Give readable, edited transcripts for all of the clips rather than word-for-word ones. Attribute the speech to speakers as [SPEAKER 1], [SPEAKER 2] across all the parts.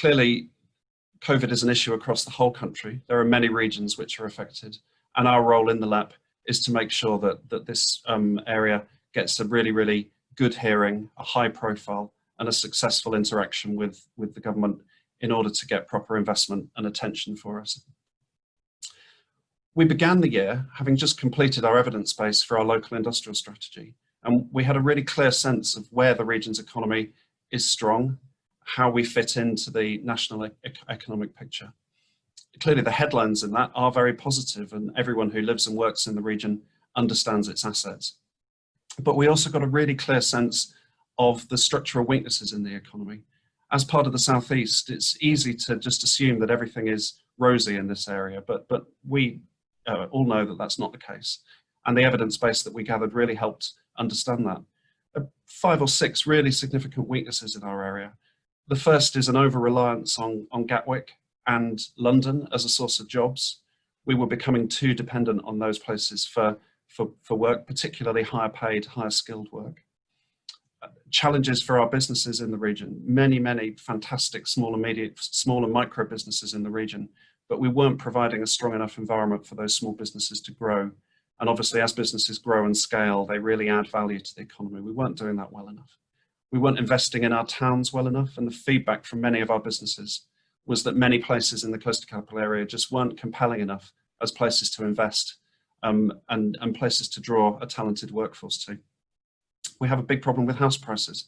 [SPEAKER 1] Clearly, COVID is an issue across the whole country. There are many regions which are affected, and our role in the LAP is to make sure that this area gets a really, really good hearing, a high profile, and a successful interaction with the government in order to get proper investment and attention for us. We began the year having just completed our evidence base for our local industrial strategy, and we had a really clear sense of where the region's economy is strong, how we fit into the national economic picture. Clearly the headlines in that are very positive, and everyone who lives and works in the region understands its assets. But we also got a really clear sense of the structural weaknesses in the economy. As part of the Southeast, it's easy to just assume that everything is rosy in this area, but we all know that that's not the case. And the evidence base that we gathered really helped understand that. 5 or 6 really significant weaknesses in our area. The first is an over-reliance on Gatwick and London as a source of jobs. We were becoming too dependent on those places for work, particularly higher paid, higher skilled work. Challenges for our businesses in the region, many fantastic small and micro businesses in the region, but we weren't providing a strong enough environment for those small businesses to grow. And obviously as businesses grow and scale, they really add value to the economy. We weren't doing that well enough. We weren't investing in our towns well enough, and the feedback from many of our businesses was that many places in the coastal capital area just weren't compelling enough as places to invest and places to draw a talented workforce to. We have a big problem with house prices.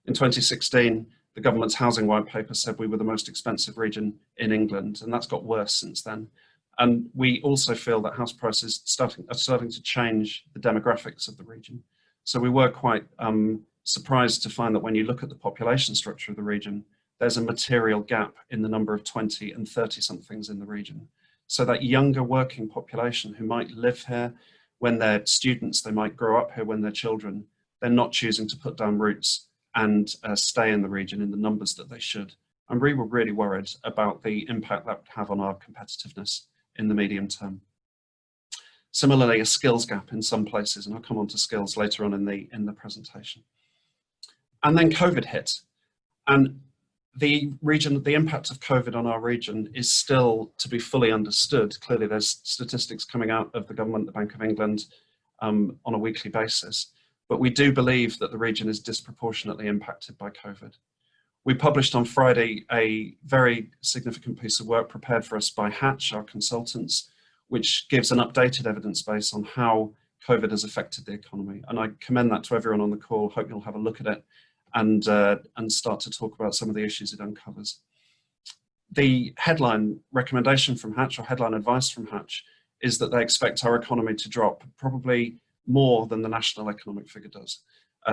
[SPEAKER 1] In 2016, the government's housing white paper said we were the most expensive region in England, and that's got worse since then. And we also feel that house prices are starting to change the demographics of the region. So we were quite surprised to find that when you look at the population structure of the region, there's a material gap in the number of 20 and 30 somethings in the region. So that younger working population who might live here when they're students, they might grow up here when they're children, they're not choosing to put down roots and stay in the region in the numbers that they should. And we were really worried about the impact that would have on our competitiveness in the medium term. Similarly, a skills gap in some places, and I'll come on to skills later on in the presentation. And then COVID hit, and the impact of COVID on our region is still to be fully understood. Clearly there's statistics coming out of the government, the Bank of England, on a weekly basis, but we do believe that the region is disproportionately impacted by COVID. We published on Friday a very significant piece of work prepared for us by Hatch, our consultants, which gives an updated evidence base on how COVID has affected the economy. And I commend that to everyone on the call. Hope you'll have a look at it and start to talk about some of the issues it uncovers. The headline recommendation from Hatch, or headline advice from Hatch, is that they expect our economy to drop probably more than the national economic figure does.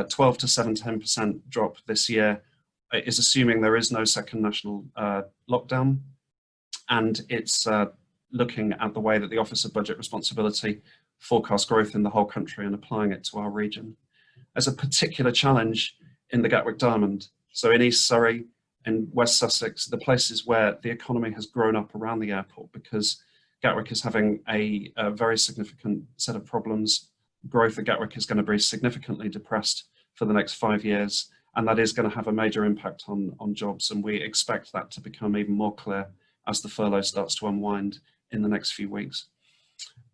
[SPEAKER 1] 12 to 10% drop this year is assuming there is no second national lockdown, and it's looking at the way that the Office of Budget Responsibility forecasts growth in the whole country and applying it to our region. There's a particular challenge in the Gatwick Diamond, so in East Surrey, in West Sussex, the places where the economy has grown up around the airport, because Gatwick is having a very significant set of problems. Growth at Gatwick is going to be significantly depressed for the next 5 years, and that is going to have a major impact on jobs, and we expect that to become even more clear as the furlough starts to unwind in the next few weeks.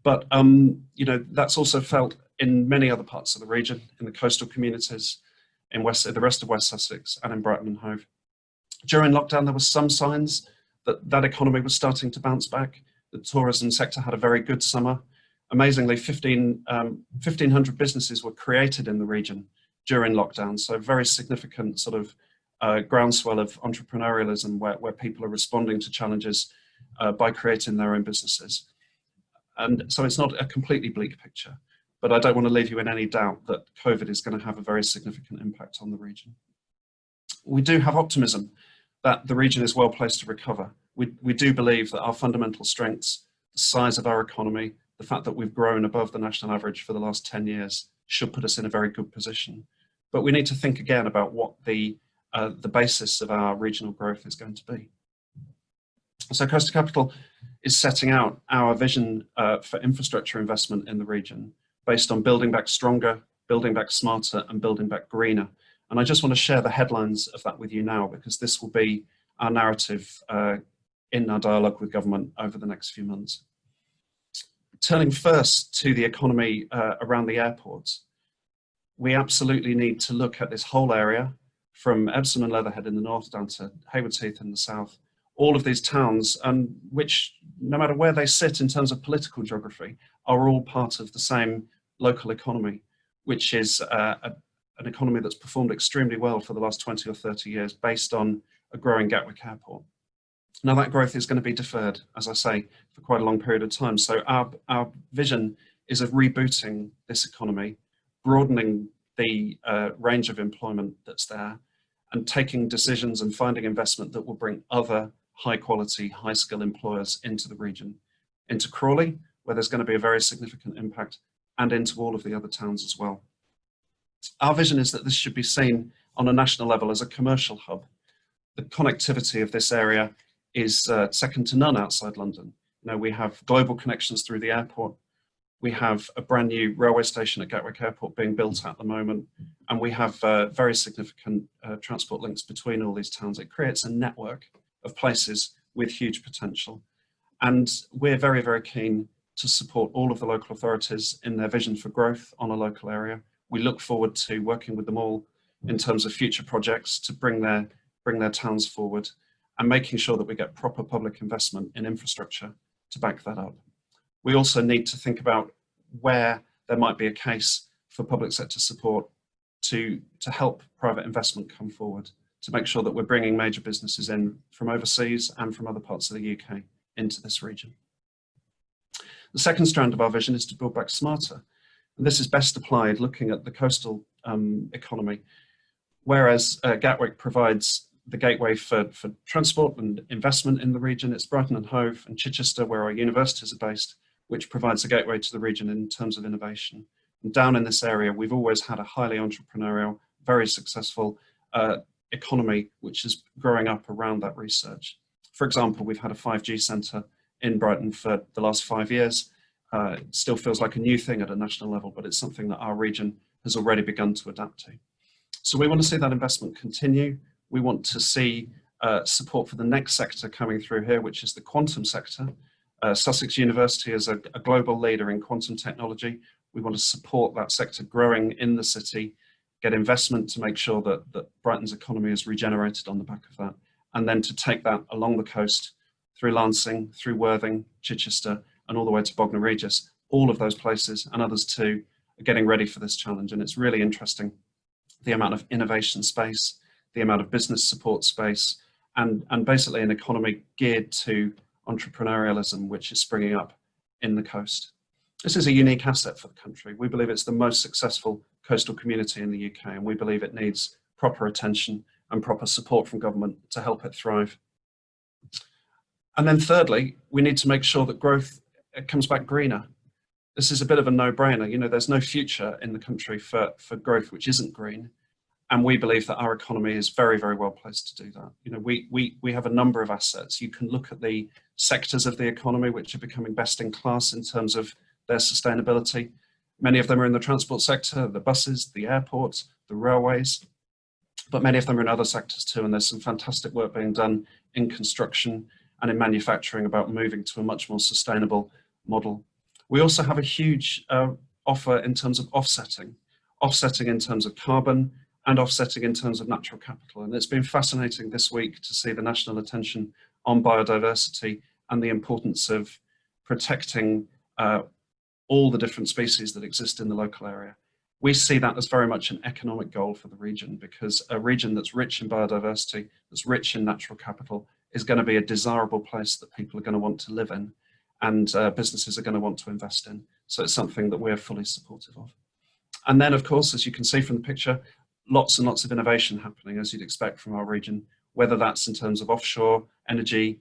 [SPEAKER 1] But you know, that's also felt in many other parts of the region, in the coastal communities, in the rest of West Sussex, and in Brighton Hove. During lockdown, there were some signs that that economy was starting to bounce back. The tourism sector had a very good summer. Amazingly, 1,500 businesses were created in the region during lockdown, so very significant sort of groundswell of entrepreneurialism where people are responding to challenges by creating their own businesses. And so it's not a completely bleak picture, but I don't want to leave you in any doubt that COVID is going to have a very significant impact on the region. We do have optimism that the region is well placed to recover. We do believe that our fundamental strengths, the size of our economy, the fact that we've grown above the national average for the last 10 years should put us in a very good position. But we need to think again about what the basis of our regional growth is going to be. So Coastal Capital is setting out our vision for infrastructure investment in the region based on building back stronger, building back smarter, and building back greener. And I just want to share the headlines of that with you now, because this will be our narrative in our dialogue with government over the next few months. Turning first to the economy around the airports, we absolutely need to look at this whole area from Epsom and Leatherhead in the north down to Haywards Heath in the south. All of these towns, which no matter where they sit in terms of political geography, are all part of the same local economy, which is an economy that's performed extremely well for the last 20 or 30 years based on a growing Gatwick airport. Now that growth is going to be deferred, as I say, for quite a long period of time. So our vision is of rebooting this economy, broadening the range of employment that's there, and taking decisions and finding investment that will bring other high quality, high skill employers into the region, into Crawley, where there's going to be a very significant impact, and into all of the other towns as well. Our vision is that this should be seen on a national level as a commercial hub. The connectivity of this area is second to none outside London. You know, we have global connections through the airport. We have a brand new railway station at Gatwick Airport being built at the moment, and we have very significant transport links between all these towns. It creates a network of places with huge potential. And we're very, very keen to support all of the local authorities in their vision for growth on a local area. We look forward to working with them all in terms of future projects to bring their towns forward, and making sure that we get proper public investment in infrastructure to back that up. We also need to think about where there might be a case for public sector support to help private investment come forward, to make sure that we're bringing major businesses in from overseas and from other parts of the UK into this region. The second strand of our vision is to build back smarter. And this is best applied looking at the coastal economy. Whereas Gatwick provides the gateway for transport and investment in the region, it's Brighton and Hove and Chichester, where our universities are based, which provides a gateway to the region in terms of innovation. And down in this area, we've always had a highly entrepreneurial, very successful economy, which is growing up around that research. For example, we've had a 5G centre in Brighton for the last 5 years. It still feels like a new thing at a national level, but it's something that our region has already begun to adapt to. So we want to see that investment continue. We want to see support for the next sector coming through here, which is the quantum sector. Sussex University is a global leader in quantum technology. We want to support that sector growing in the city, get investment to make sure that Brighton's economy is regenerated on the back of that, and then to take that along the coast, through Lancing, through Worthing, Chichester, and all the way to Bognor Regis. All of those places, and others too, are getting ready for this challenge. And it's really interesting, the amount of innovation space, the amount of business support space, and basically an economy geared to entrepreneurialism, which is springing up in the coast. This is a unique asset for the country. We believe it's the most successful coastal community in the UK, and we believe it needs proper attention and proper support from government to help it thrive. And then thirdly, we need to make sure that growth comes back greener. This is a bit of a no-brainer. You know, there's no future in the country for growth which isn't green. And we believe that our economy is very, very well placed to do that. You know, we have a number of assets. You can look at the sectors of the economy which are becoming best in class in terms of their sustainability. Many of them are in the transport sector, the buses, the airports, the railways, but many of them are in other sectors too. And there's some fantastic work being done in construction and in manufacturing about moving to a much more sustainable model. We also have a huge offer in terms of offsetting in terms of carbon, and offsetting in terms of natural capital. And it's been fascinating this week to see the national attention on biodiversity and the importance of protecting all the different species that exist in the local area. We see that as very much an economic goal for the region, because a region that's rich in biodiversity, that's rich in natural capital, is going to be a desirable place that people are going to want to live in, and businesses are going to want to invest in. So it's something that we're fully supportive of. And then, of course, as you can see from the picture, lots and lots of innovation happening, as you'd expect from our region, whether that's in terms of offshore energy,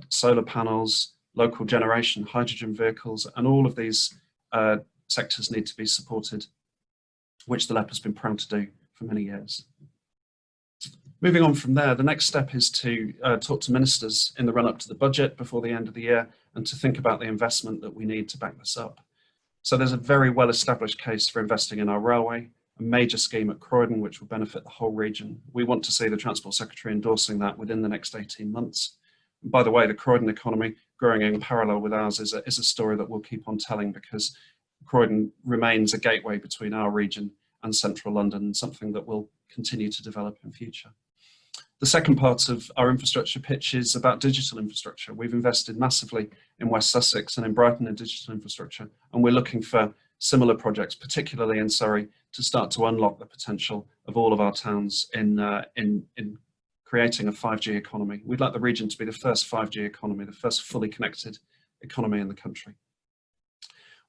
[SPEAKER 1] solar panels, local generation, hydrogen vehicles, and all of these sectors need to be supported, which the LEP has been proud to do for many years. Moving on from there, the next step is to talk to ministers in the run-up to the budget before the end of the year, and to think about the investment that we need to back this up. So there's a very well-established case for investing in our railway. a major scheme at Croydon, which will benefit the whole region. We want to see the Transport Secretary endorsing that within the next 18 months. And by the way, the Croydon economy growing in parallel with ours is a story that we'll keep on telling, because Croydon remains a gateway between our region and central London, and something that will continue to develop in future. The second part of our infrastructure pitch is about digital infrastructure. We've invested massively in West Sussex and in Brighton in digital infrastructure, and we're looking for similar projects, particularly in Surrey, to start to unlock the potential of all of our towns in creating a 5G economy. We'd like the region to be the first 5G economy, the first fully connected economy in the country.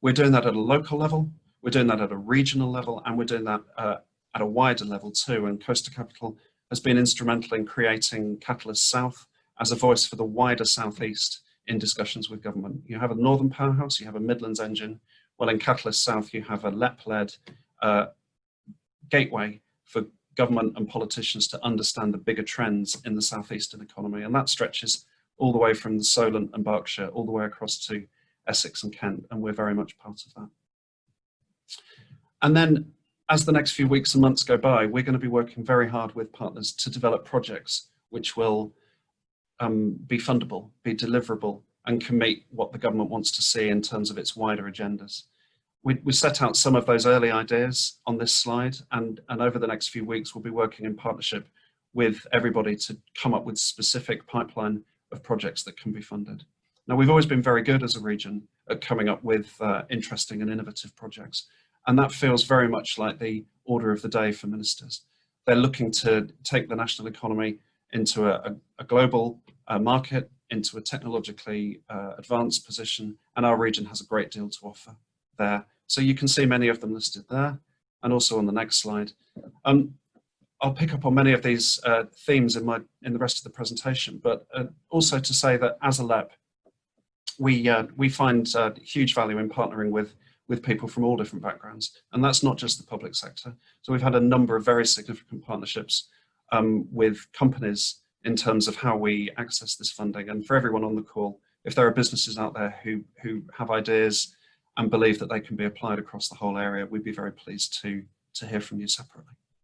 [SPEAKER 1] We're doing that at a local level, we're doing that at a regional level, and we're doing that at a wider level too. And Coaster Capital has been instrumental in creating Catalyst South as a voice for the wider Southeast in discussions with government. You have a Northern powerhouse, you have a Midlands engine. Well, in Catalyst South, you have a LEP-led gateway for government and politicians to understand the bigger trends in the Southeastern economy. And that stretches all the way from the Solent and Berkshire, all the way across to Essex and Kent, and we're very much part of that. And then, as the next few weeks and months go by, we're going to be working very hard with partners to develop projects which will be fundable, be deliverable, and can meet what the government wants to see in terms of its wider agendas. We set out some of those early ideas on this slide, and over the next few weeks we'll be working in partnership with everybody to come up with specific pipeline of projects that can be funded. Now, we've always been very good as a region at coming up with interesting and innovative projects, and that feels very much like the order of the day for ministers. They're looking to take the national economy into a global market, into a technologically advanced position, and our region has a great deal to offer there. So you can see many of them listed there, and also on the next slide. I'll pick up on many of these themes in the rest of the presentation, but also to say that as a LEP, we find huge value in partnering with people from all different backgrounds, and that's not just the public sector. So we've had a number of very significant partnerships with companies in terms of how we access this funding. And for everyone on the call, if there are businesses out there who have ideas and believe that they can be applied across the whole area, we'd be very pleased to hear from you separately.